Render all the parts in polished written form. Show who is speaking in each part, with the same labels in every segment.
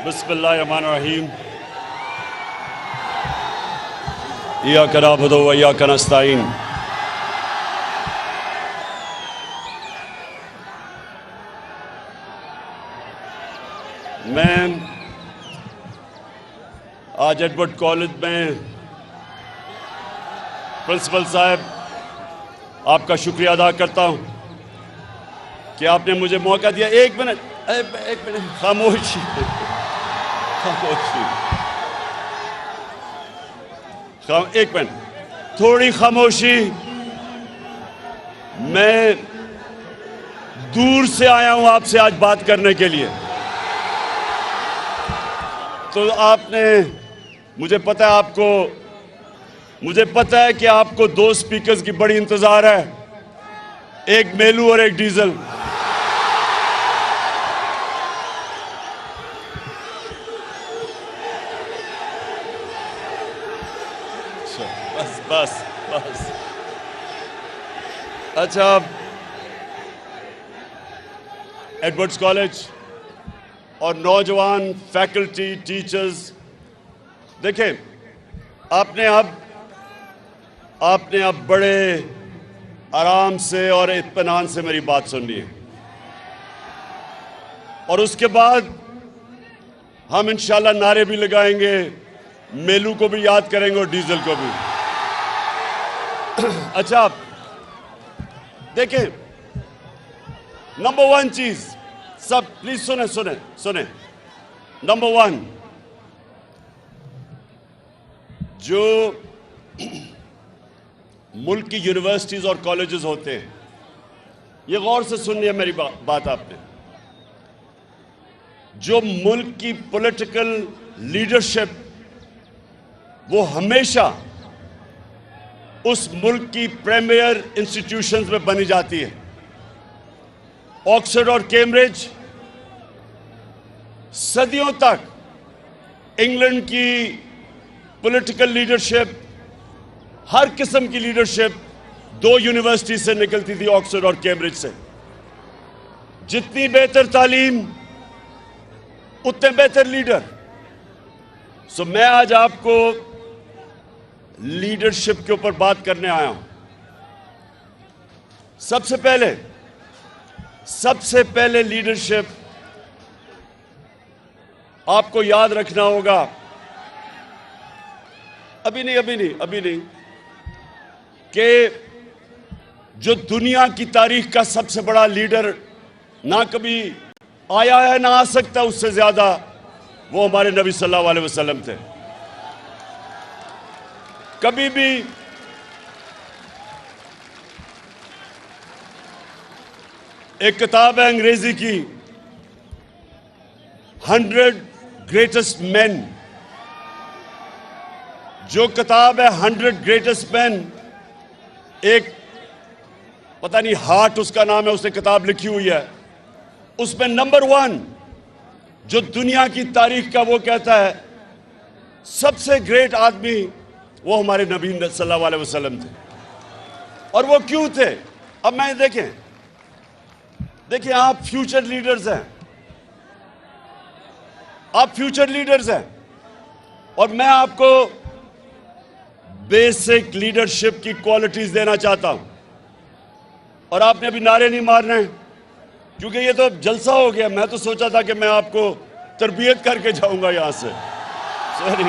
Speaker 1: बिस्मिल्लाहिर्रहमानिर्रहीम। इय्याका नअबुदु व इय्याका नस्तईन। मैं आज एडवर्ड कॉलेज में प्रिंसिपल साहब आपका शुक्रिया अदा करता हूं कि आपने मुझे मौका दिया। एक मिनट खामोशी खामोशी एक मिनट, थोड़ी खामोशी। मैं दूर से आया हूं आपसे आज बात करने के लिए। तो आपने, मुझे पता है कि आपको दो स्पीकर्स की बड़ी इंतजार है, एक मेलू और एक डीजल। बस अच्छा, एडवर्ड्स कॉलेज और नौजवान फैकल्टी टीचर्स, देखें, आपने अब बड़े आराम से और इत्मीनान से मेरी बात सुननी है और उसके बाद हम इंशाल्लाह नारे भी लगाएंगे, मेलू को भी याद करेंगे और डीजल को भी। अच्छा, देखें, नंबर वन चीज, सब प्लीज सुने। नंबर वन, जो मुल्क की यूनिवर्सिटीज और कॉलेजेस होते हैं, ये गौर से सुननी है मेरी बात आपने। जो मुल्क की पॉलिटिकल लीडरशिप, वो हमेशा उस मुल्क की प्रीमियर इंस्टीट्यूशंस में बनी जाती है। ऑक्सफोर्ड और कैम्ब्रिज सदियों तक इंग्लैंड की पॉलिटिकल लीडरशिप, हर किस्म की लीडरशिप दो यूनिवर्सिटी से निकलती थी, ऑक्सफोर्ड और कैम्ब्रिज से। जितनी बेहतर तालीम उतने बेहतर लीडर। सो मैं आज आपको लीडरशिप के ऊपर बात करने आया हूं। सबसे पहले लीडरशिप आपको याद रखना होगा, अभी नहीं, कि जो दुनिया की तारीख का सबसे बड़ा लीडर ना कभी आया है ना आ सकता उससे ज्यादा, वो हमारे नबी सल्लल्लाहु अलैहि वसल्लम थे। कभी भी एक किताब है अंग्रेजी की, 100 ग्रेटेस्ट मैन। जो किताब है 100 ग्रेटेस्ट मैन, एक पता नहीं हार्ट उसका नाम है, उसने किताब लिखी हुई है। उसमें नंबर 1 जो दुनिया की तारीख का, वो कहता है सबसे ग्रेट आदमी वो हमारे नबी सल्लल्लाहु अलैहि वसल्लम थे। और वो क्यों थे? अब मैं देखें, आप फ्यूचर लीडर्स हैं, और मैं आपको बेसिक लीडरशिप की क्वालिटीज देना चाहता हूं। और आपने अभी नारे नहीं मारने हैं, क्योंकि ये तो जलसा हो गया। मैं तो सोचा था कि मैं आपको तरबियत करके जाऊंगा यहां से। सॉरी।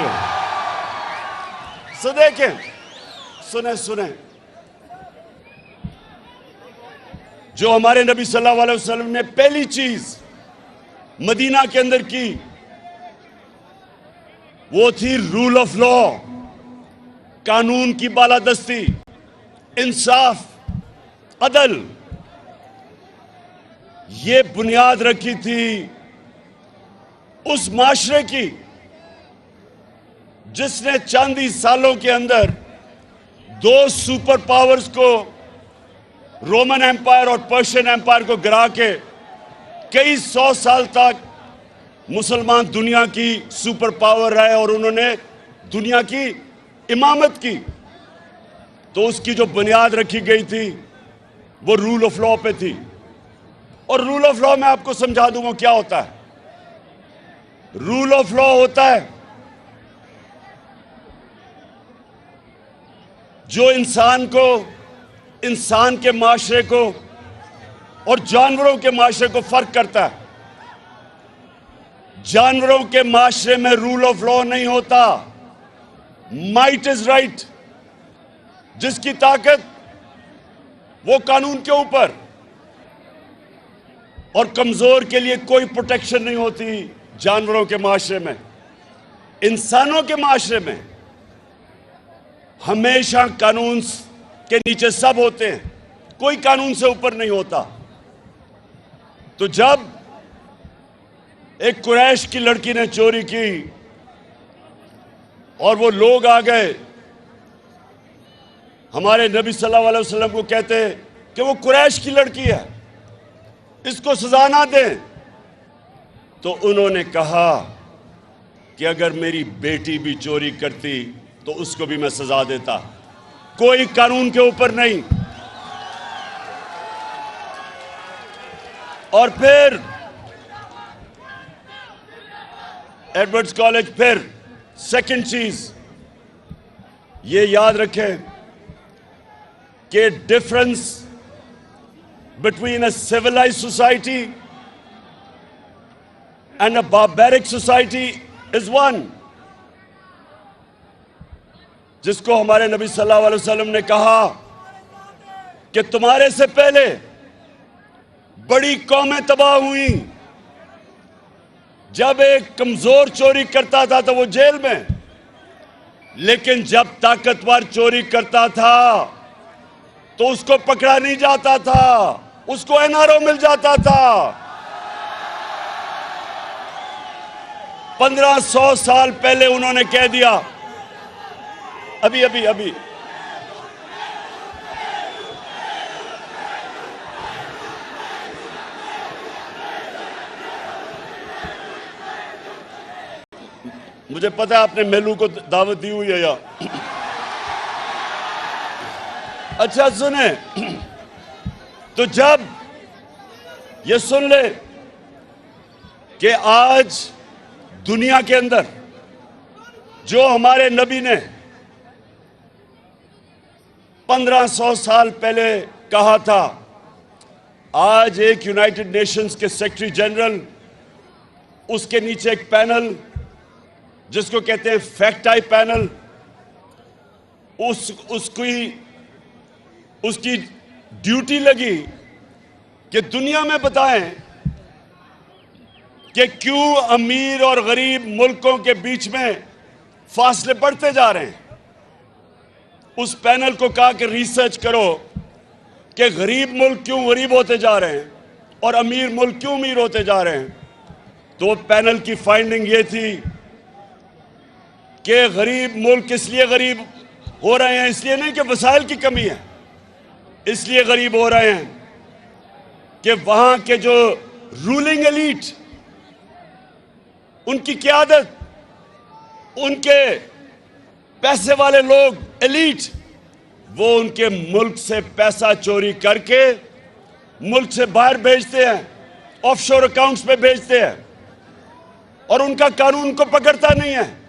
Speaker 1: सो देखें, सुने, जो हमारे नबी सल्लल्लाहु अलैहि वसल्लम ने पहली चीज मदीना के अंदर की, वो थी रूल ऑफ लॉ, कानून की बालादस्ती, इंसाफ, अदल। ये बुनियाद रखी थी उस माशरे की जिसने चंद ही सालों के अंदर दो सुपर पावर्स को, रोमन एम्पायर और पर्शियन एम्पायर को गिरा के कई 100 साल तक मुसलमान दुनिया की सुपर पावर रहे और उन्होंने दुनिया की इमामत की। तो उसकी जो बुनियाद रखी गई थी वो रूल ऑफ लॉ पे थी। और रूल ऑफ लॉ मैं आपको समझा दूं वो क्या होता है। रूल ऑफ लॉ होता है, जो इंसान को, इंसान के माशरे को और जानवरों के माशरे को फर्क करता है। जानवरों के माशरे में रूल ऑफ लॉ नहीं होता, माइट इज राइट। जिसकी ताकत वो कानून के ऊपर, और कमजोर के लिए कोई प्रोटेक्शन नहीं होती। जानवरों के माशरे में, इंसानों के माशरे में हमेशा कानून के नीचे सब होते हैं, कोई कानून से ऊपर नहीं होता। तो जब एक कुरैश की लड़की ने चोरी की और वो लोग आ गए हमारे नबी सल्लल्लाहु अलैहि वसल्लम को कहते कि वो कुरैश की लड़की है, इसको सजा ना दें, तो उन्होंने कहा कि अगर मेरी बेटी भी चोरी करती तो उसको भी मैं सजा देता, कोई कानून के ऊपर नहीं। और फिर एडवर्ड्स कॉलेज, फिर सेकंड चीज ये याद रखें कि difference between a civilised society and a barbaric society is one, जिसको हमारे नबी सल्लल्लाहु अलैहि वसल्लम ने कहा कि तुम्हारे से पहले बड़ी कौमें तबाह हुई। जब एक कमजोर चोरी करता था तो वो जेल में, लेकिन जब ताकतवर चोरी करता था तो उसको पकड़ा नहीं जाता था, उसको एनआरओ मिल जाता था। 1500 साल पहले उन्होंने कह दिया, अभी मुझे पता है आपने मेलू को दावत दी हुई है या अच्छा सुने, तो जब ये सुन ले कि आज दुनिया के अंदर जो हमारे नबी ने 1500 साल पहले कहा था, आज एक यूनाइटेड नेशंस के सेक्रेटरी जनरल, उसके नीचे एक पैनल जिसको कहते हैं फैक्ट टाइप पैनल, उसकी ड्यूटी लगी कि दुनिया में बताएं कि क्यों अमीर और गरीब मुल्कों के बीच में फासले बढ़ते जा रहे हैं। उस पैनल को कहा कि रिसर्च करो कि गरीब मुल्क क्यों गरीब होते जा रहे हैं और अमीर मुल्क क्यों अमीर होते जा रहे हैं। तो पैनल की फाइंडिंग ये थी कि गरीब मुल्क इसलिए गरीब हो रहे हैं, इसलिए नहीं कि वसाइल की कमी है, इसलिए गरीब हो रहे हैं कि वहां के जो रूलिंग एलीट, उनकी क़यादत, उनके पैसे वाले लोग एलीट, वो उनके मुल्क से पैसा चोरी करके मुल्क से बाहर भेजते हैं, ऑफशोर अकाउंट्स पे भेजते हैं, और उनका कानून उनको पकड़ता नहीं है।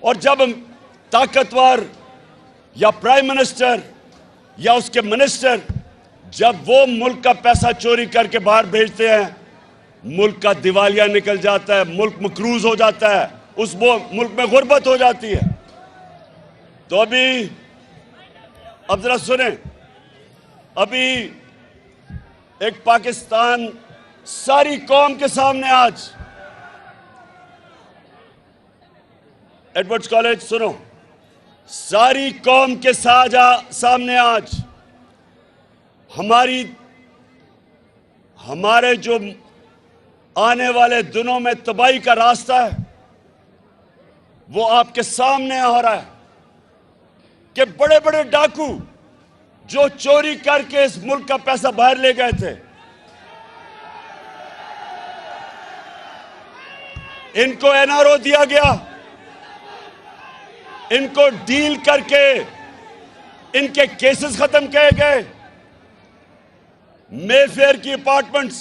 Speaker 1: और जब ताकतवर या प्राइम मिनिस्टर या उसके मिनिस्टर जब वो मुल्क का पैसा चोरी करके बाहर भेजते हैं, मुल्क का दिवालिया निकल जाता है, मुल्क मकरूज हो जाता है, उस मुल्क में गुर्बत हो जाती है। तो अभी अब जरा सुने, अभी एक पाकिस्तान सारी कौम के सामने आज, एडवर्ड्स कॉलेज सुनो, सारी कौम के सामने आज हमारे जो आने वाले दिनों में तबाही का रास्ता है वो आपके सामने हो रहा है कि बड़े बड़े डाकू जो चोरी करके इस मुल्क का पैसा बाहर ले गए थे, इनको एनआरओ दिया गया, इनको डील करके इनके केसेस खत्म किए गए। मेफेयर की अपार्टमेंट्स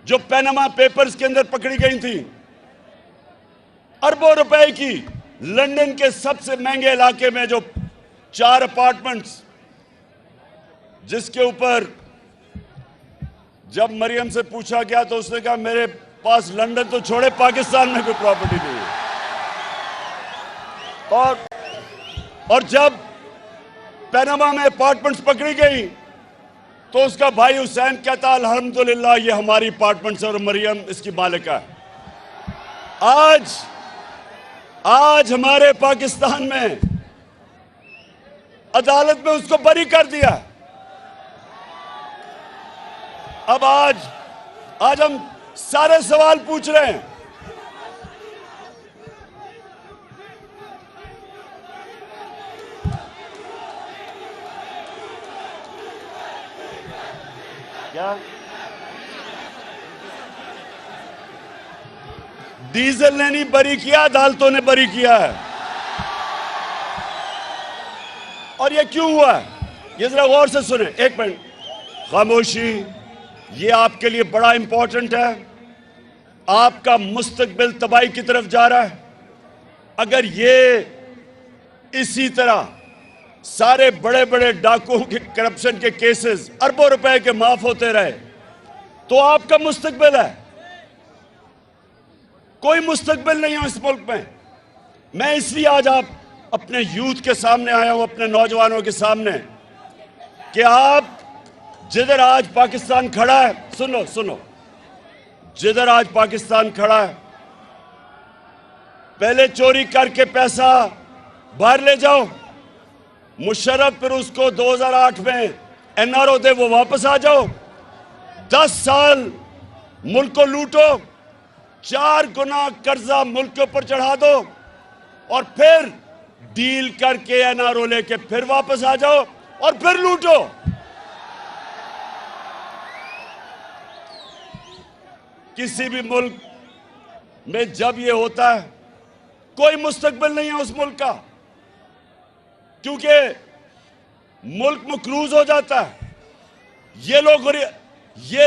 Speaker 1: जो पैनामा पेपर्स के अंदर पकड़ी गई थी, अरबों रुपए की, लंदन के सबसे महंगे इलाके में जो 4 अपार्टमेंट्स, जिसके ऊपर जब मरियम से पूछा गया तो उसने कहा मेरे पास लंदन तो छोड़े पाकिस्तान में कोई प्रॉपर्टी नहीं है। और जब पैनामा में अपार्टमेंट्स पकड़ी गई तो उसका भाई हुसैन कहता अल्हम्दुलिल्लाह ये हमारी अपार्टमेंट्स और मरियम इसकी मालिका है। आज हमारे पाकिस्तान में अदालत में उसको बरी कर दिया। अब आज हम सारे सवाल पूछ रहे हैं। क्या डीजल ने नहीं बरी किया, अदालतों ने बरी किया है। और ये क्यों हुआ है, ये जरा गौर से सुने। एक मिनट खामोशी, ये आपके लिए बड़ा इंपॉर्टेंट है। आपका मुस्तकबिल तबाही की तरफ जा रहा है। अगर ये इसी तरह सारे बड़े बड़े डाकुओं के करप्शन के केसेस अरबों रुपए के माफ होते रहे तो आपका मुस्तकबिल है, कोई मुस्तकबिल नहीं है इस मुल्क में। मैं इसलिए आज आप अपने यूथ के सामने आया हूं, अपने नौजवानों के सामने, कि आप जिधर आज पाकिस्तान खड़ा है, सुनो, जिधर आज पाकिस्तान खड़ा है, पहले चोरी करके पैसा बाहर ले जाओ, मुशर्रफ फिर उसको 2008 में एनआरओ दे, वो वापस आ जाओ, 10 साल मुल्क को लूटो, 4 गुना कर्जा मुल्क के ऊपर चढ़ा दो और फिर डील करके एनआरओ लेके फिर वापस आ जाओ और फिर लूटो। किसी भी मुल्क में जब ये होता है कोई मुस्तकबिल नहीं है उस मुल्क का, क्योंकि मुल्क मकरूज हो जाता है। ये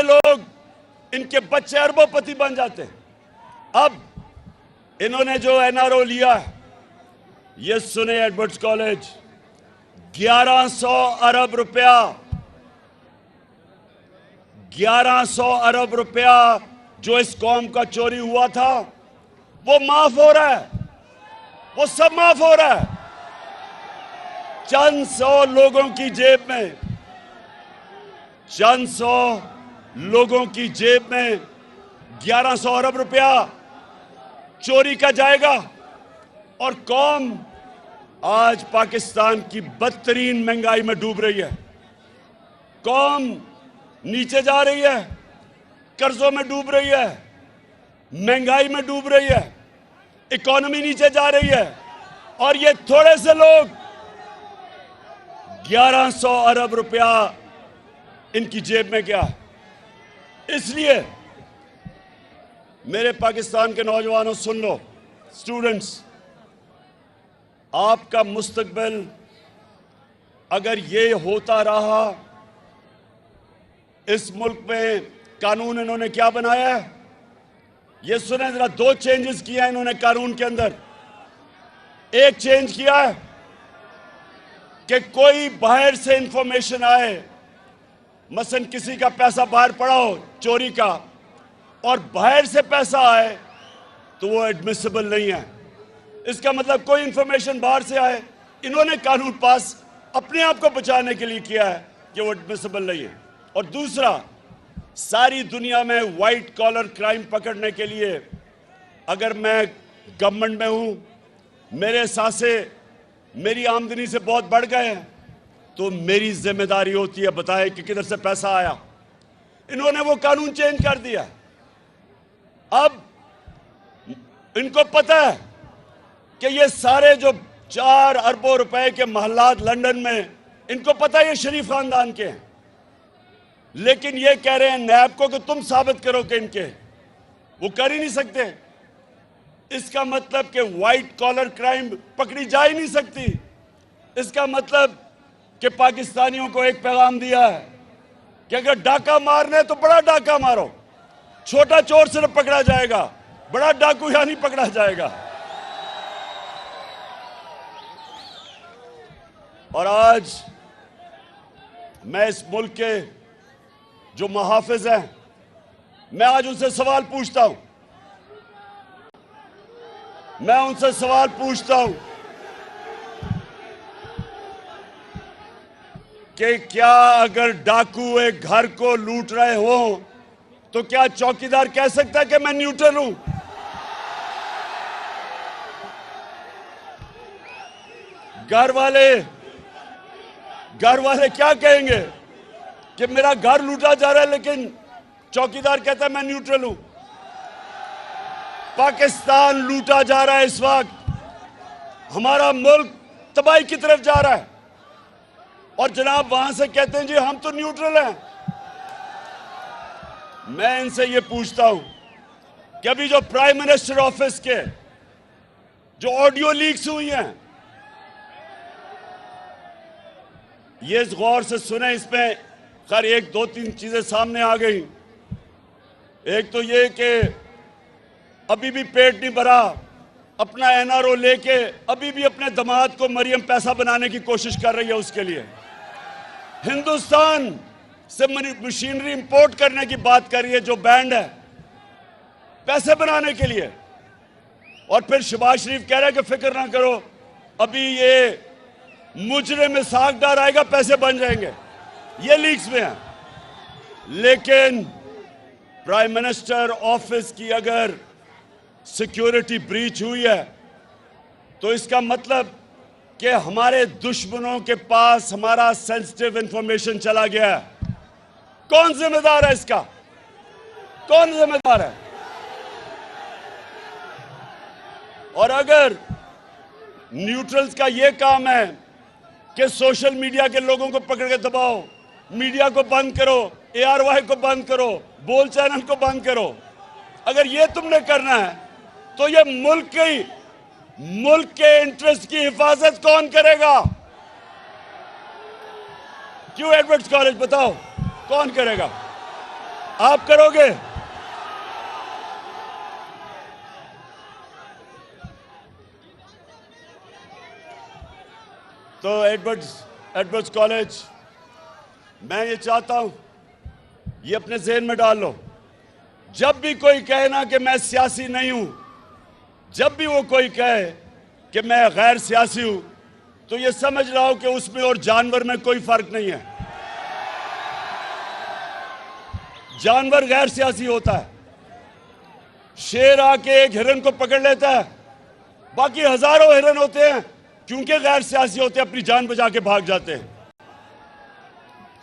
Speaker 1: लोग इनके बच्चे अरबोपति बन जाते हैं। अब इन्होंने जो एनआरओ लिया है, ये सुने एडवर्ड्स कॉलेज, 1100 अरब रुपया, 1100 अरब रुपया जो इस कौम का चोरी हुआ था वो माफ हो रहा है, वो सब माफ हो रहा है। चंद सौ लोगों की जेब में, चंद सौ लोगों की जेब में 1100 अरब रुपया चोरी का जाएगा और कौम आज पाकिस्तान की बदतरीन महंगाई में डूब रही है। कौम नीचे जा रही है, कर्जों में डूब रही है, महंगाई में डूब रही है, इकोनॉमी नीचे जा रही है और ये थोड़े से लोग 1100 अरब रुपया इनकी जेब में गया। इसलिए मेरे पाकिस्तान के नौजवानों सुन लो, स्टूडेंट्स, आपका मुस्तकबिल अगर ये होता रहा, इस मुल्क में कानून इन्होंने क्या बनाया है, ये सुने जरा। 2 चेंजेस किया है इन्होंने कानून के अंदर। एक चेंज किया है कि कोई बाहर से इंफॉर्मेशन आए, मसलन किसी का पैसा बाहर पड़ा हो चोरी का और बाहर से पैसा आए तो वो एडमिसिबल नहीं है। इसका मतलब कोई इंफॉर्मेशन बाहर से आए, इन्होंने कानून पास अपने आप को बचाने के लिए किया है कि वो एडमिसिबल नहीं है। और दूसरा, सारी दुनिया में वाइट कॉलर क्राइम पकड़ने के लिए अगर मैं गवर्नमेंट में हूं, मेरे सासे मेरी आमदनी से बहुत बढ़ गए हैं तो मेरी जिम्मेदारी होती है बताए कि किधर से पैसा आया। इन्होंने वो कानून चेंज कर दिया। अब इनको पता है कि ये सारे जो 4 अरबों रुपए के महलात लंदन में, इनको पता है ये शरीफ खानदान के हैं, लेकिन ये कह रहे हैं नैब को कि तुम साबित करो कि इनके, वो कर ही नहीं सकते। इसका मतलब कि व्हाइट कॉलर क्राइम पकड़ी जा ही नहीं सकती। इसका मतलब कि पाकिस्तानियों को एक पैगाम दिया है कि अगर डाका मारना है तो बड़ा डाका मारो, छोटा चोर सिर्फ पकड़ा जाएगा, बड़ा डाकू यहां नहीं पकड़ा जाएगा। और आज मैं इस मुल्क के जो मुहाफिज हैं, मैं आज उनसे सवाल पूछता हूं, कि क्या अगर डाकू एक घर को लूट रहे हो तो क्या चौकीदार कह सकता है कि मैं न्यूट्रल हूं? घर वाले क्या कहेंगे कि मेरा घर लूटा जा रहा है लेकिन चौकीदार कहता है मैं न्यूट्रल हूं? पाकिस्तान लूटा जा रहा है इस वक्त, हमारा मुल्क तबाही की तरफ जा रहा है, और जनाब वहां से कहते हैं जी हम तो न्यूट्रल हैं। मैं इनसे ये पूछता हूं कि अभी जो प्राइम मिनिस्टर ऑफिस के जो ऑडियो लीक्स हुई हैं, ये गौर से सुने, इसमें खैर एक दो तीन चीजें सामने आ गई। एक तो ये कि अभी भी पेट नहीं भरा, अपना एनआरओ लेके अभी भी अपने दामाद को मरियम पैसा बनाने की कोशिश कर रही है। उसके लिए हिंदुस्तान से मशीनरी इंपोर्ट करने की बात कर रही है जो बैंड है, पैसे बनाने के लिए। और फिर शहबाज शरीफ कह रहा है कि फिक्र ना करो, अभी ये मुजरे में साग डाल आएगा, पैसे बन जाएंगे। ये लीक्स में है। लेकिन प्राइम मिनिस्टर ऑफिस की अगर सिक्योरिटी ब्रीच हुई है तो इसका मतलब कि हमारे दुश्मनों के पास हमारा सेंसिटिव इंफॉर्मेशन चला गया है। कौन जिम्मेदार है इसका? कौन जिम्मेदार है? और अगर न्यूट्रल्स का यह काम है कि सोशल मीडिया के लोगों को पकड़ के दबाओ, मीडिया को बंद करो, ARY को बंद करो, बोल चैनल को बंद करो, अगर ये तुमने करना है तो ये मुल्क के इंटरेस्ट की हिफाजत कौन करेगा? क्यों एडवर्ड्स कॉलेज, बताओ कौन करेगा? आप करोगे? तो एडवर्ड्स कॉलेज, मैं ये चाहता हूं, ये अपने ज़हन में डाल लो, जब भी कोई कहे ना कि मैं सियासी नहीं हूं, जब भी वो कोई कहे कि मैं गैर सियासी हूं, तो ये समझ रहा हूं कि उसमें और जानवर में कोई फर्क नहीं है। जानवर गैर सियासी होता है। शेर आके एक हिरन को पकड़ लेता है, बाकी हजारों हिरन होते हैं, क्योंकि गैर सियासी होते हैं, अपनी जान बचा के भाग जाते हैं।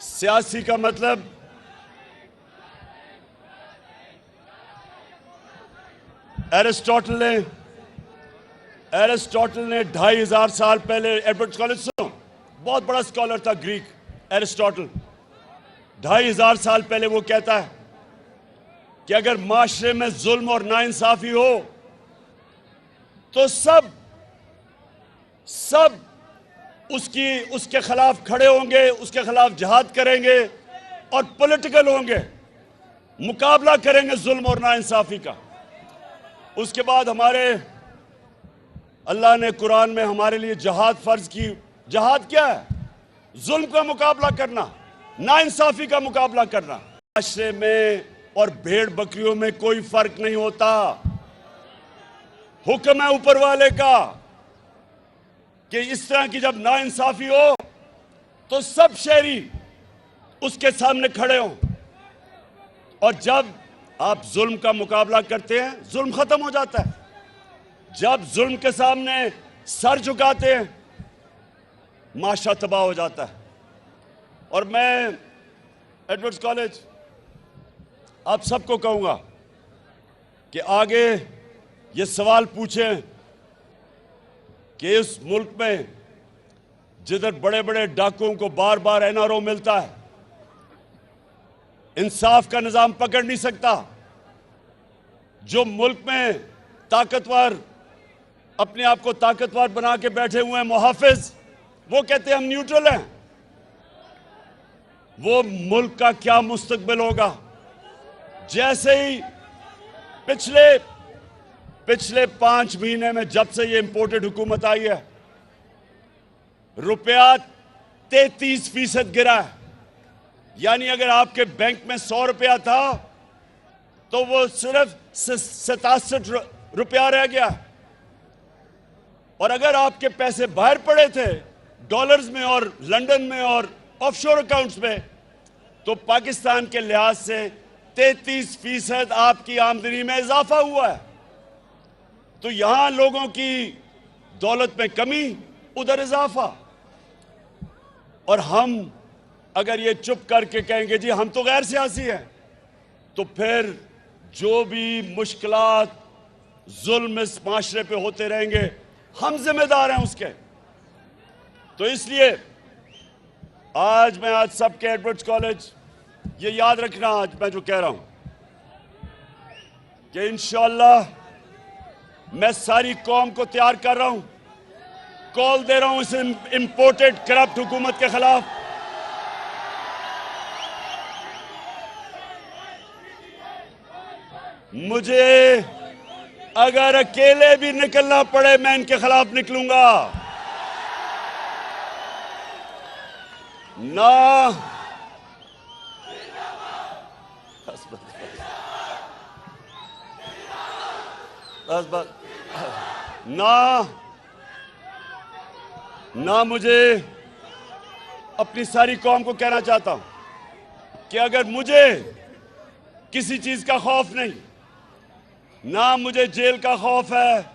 Speaker 1: सियासी का मतलब एरिस्टोटल ने 2500 साल पहले, एडवर्ड्स कॉलेज सुनो, बहुत बड़ा स्कॉलर था ग्रीक, एरिस्टोटल 2500 साल पहले वो कहता है कि अगर माशरे में जुल्म और नाइंसाफी हो तो सब उसके खिलाफ खड़े होंगे, उसके खिलाफ जिहाद करेंगे और पॉलिटिकल होंगे, मुकाबला करेंगे जुल्म और नाइंसाफी का। उसके बाद हमारे अल्लाह ने कुरान में हमारे लिए जिहाद फर्ज की। जिहाद क्या है? जुल्म का मुकाबला करना, नाइंसाफी का मुकाबला करना। माशरे में और भेड़ बकरियों में कोई फर्क नहीं होता। हुक्म है ऊपर वाले का कि इस तरह की जब नाइंसाफी हो तो सब शहरी उसके सामने खड़े हों, और जब आप जुल्म का मुकाबला करते हैं जुल्म खत्म हो जाता है। जब जुल्म के सामने सर झुकाते हैं माशरा तबाह हो जाता है। और मैं एडवर्ड्स कॉलेज आप सबको कहूंगा कि आगे ये सवाल पूछें कि इस मुल्क में जिधर बड़े बड़े डाकुओं को बार बार एनआरओ मिलता है, इंसाफ का निजाम पकड़ नहीं सकता। जो मुल्क में ताकतवर अपने आप को ताकतवर बना के बैठे हुए हैं मुहाफिज, वो कहते हैं हम न्यूट्रल हैं। वो मुल्क का क्या मुस्तकबिल होगा? जैसे ही पिछले 5 महीने में जब से ये इंपोर्टेड हुकूमत आई है, रुपया 33% गिरा है। यानी अगर आपके बैंक में 100 रुपया था तो वो सिर्फ 67 रुपया रह गया। और अगर आपके पैसे बाहर पड़े थे डॉलर्स में और लंदन में और ऑफशोर अकाउंट्स में, तो पाकिस्तान के लिहाज से 33% आपकी आमदनी में इजाफा हुआ है। तो यहां लोगों की दौलत में कमी, उधर इजाफा। और हम अगर ये चुप करके कहेंगे जी हम तो गैर सियासी हैं, तो फिर जो भी मुश्किलात जुल्म इस माशरे पे होते रहेंगे, हम जिम्मेदार हैं उसके। तो इसलिए आज सबके एडवर्ड्स कॉलेज ये याद रखना, आज मैं जो कह रहा हूं कि इंशाअल्लाह मैं सारी कौम को तैयार कर रहा हूं, कॉल दे रहा हूं इस इंपोर्टेड करप्ट हुकूमत के खिलाफ। मुझे अगर अकेले भी निकलना पड़े मैं इनके खिलाफ निकलूंगा। ना मुझे अपनी सारी कौम को कहना चाहता हूं कि अगर मुझे किसी चीज का खौफ नहीं, ना मुझे जेल का खौफ है,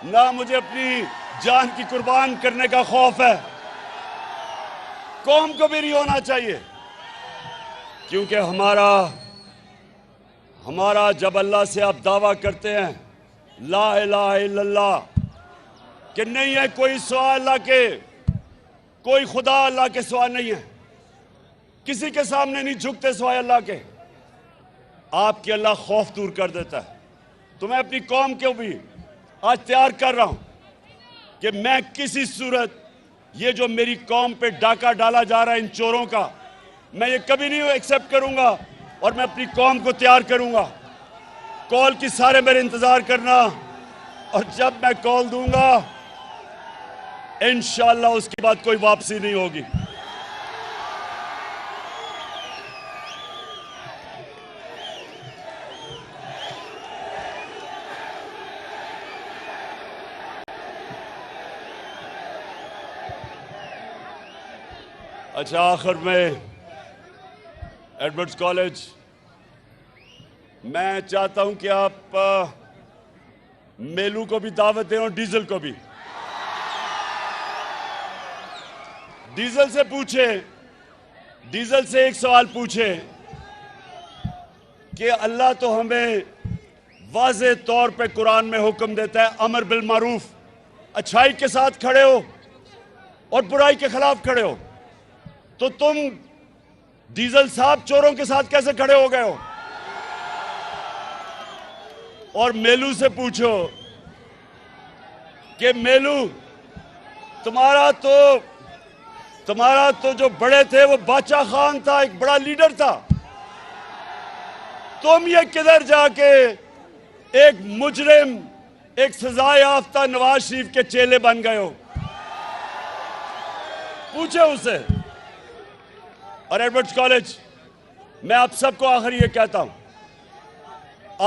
Speaker 1: ना मुझे अपनी जान की कुर्बान करने का खौफ है, कौम को भी नहीं होना चाहिए। क्योंकि हमारा जब अल्लाह से आप दावा करते हैं ला इलाहा इल्लल्लाह कि नहीं है कोई सिवा अल्लाह के, कोई खुदा अल्लाह के सिवा नहीं है, किसी के सामने नहीं झुकते सिवाय अल्लाह के, आपके अल्लाह खौफ दूर कर देता है। तो मैं अपनी कौम को भी आज तैयार कर रहा हूं कि मैं किसी सूरत ये जो मेरी कौम पे डाका डाला जा रहा है इन चोरों का, मैं ये कभी नहीं एक्सेप्ट करूंगा। और मैं अपनी कौम को तैयार करूंगा। कॉल की सारे मेरे इंतजार करना, और जब मैं कॉल दूंगा इंशाअल्लाह उसके बाद कोई वापसी नहीं होगी। अच्छा, आखिर में एडवर्ड्स कॉलेज, मैं चाहता हूं कि आप मेलू को भी दावत दें और डीजल को भी। डीजल से पूछे, डीजल से एक सवाल पूछे कि अल्लाह तो हमें वाज़े तौर पे कुरान में हुक्म देता है अमर बिल मारूफ, अच्छाई के साथ खड़े हो और बुराई के खिलाफ खड़े हो, तो तुम डीजल साहब चोरों के साथ कैसे खड़े हो गए हो? और मेलू से पूछो कि मेलू तुम्हारा तो जो बड़े थे वो बादशाह खान था, एक बड़ा लीडर था, तुम ये किधर जाके एक मुजरिम, एक सजा याफ्ता नवाज शरीफ के चेले बन गए हो? पूछे उसे। और एडवर्ड्स कॉलेज, मैं आप सबको आखिर ये कहता हूं,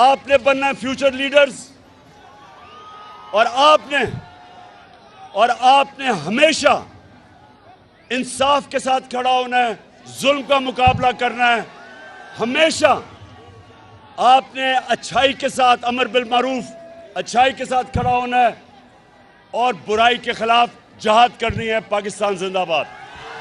Speaker 1: आपने बनना है फ्यूचर लीडर्स, और आपने हमेशा इंसाफ के साथ खड़ा होना है, जुल्म का मुकाबला करना है। हमेशा आपने अच्छाई के साथ, अमर बिल मारूफ, अच्छाई के साथ खड़ा होना है और बुराई के खिलाफ जहाद करनी है। पाकिस्तान जिंदाबाद।